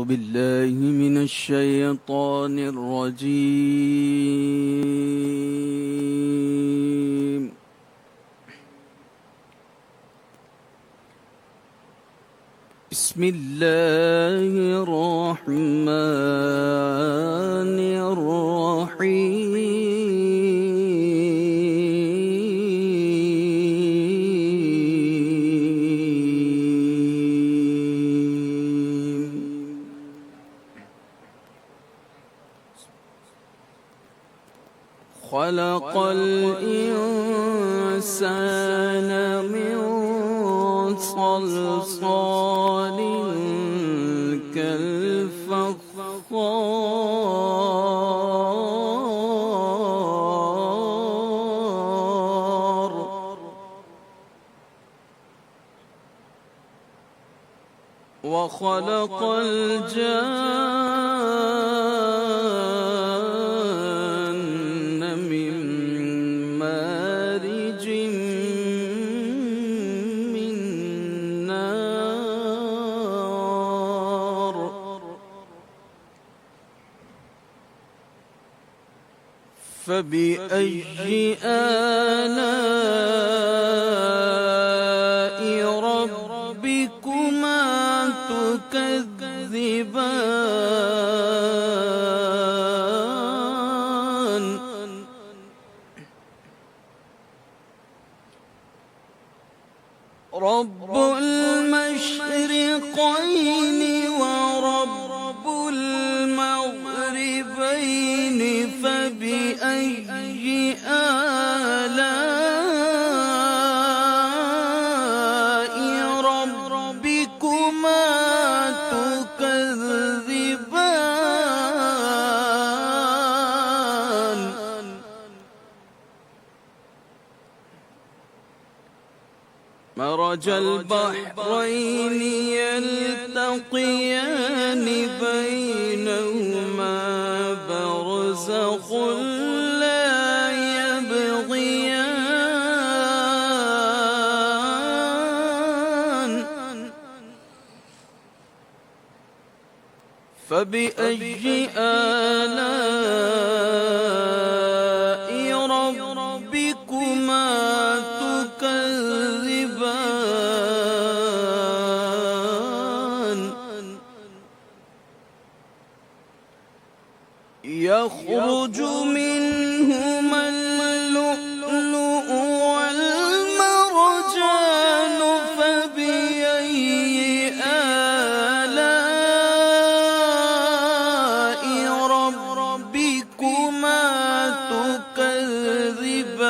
بالله من الشيطان الرجيم. بسم الله الرحمن الرحيم. خلق الإنسان من صلصال كالفخار وخلق الجان من مارج من نار فبأي آلاء ربكما تكذبان رب المشرقين ورب المغربين فبأي آلاء ربكما تكذبان مرج البحرين يلتقيان بينهما برزخ لا يبغيان فبأي آلاء ربكما تكذبان يخرج منهما اللؤلؤ والمرجان فبأي آلاء ربكما تكذبان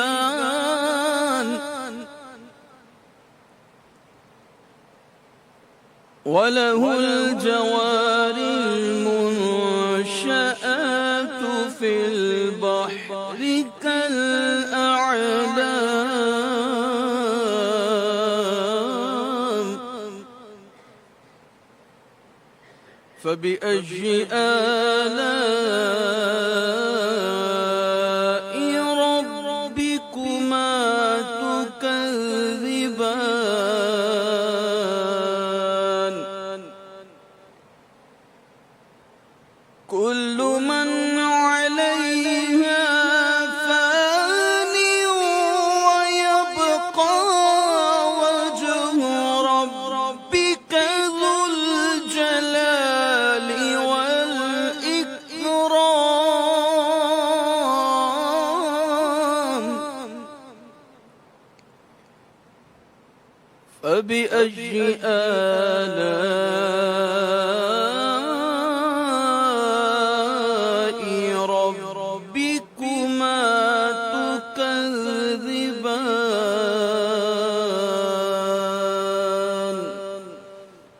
وله الجوار المنشآت في البحر كالأعلام فبأي آلاء ربكما تكذبان كل من عليها فان ويبقى وجه ربك ذو الجلال والإكرام فبأي آلاء ربكما تكذبان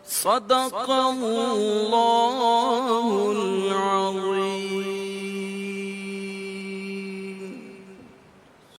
صدق الله العظيم.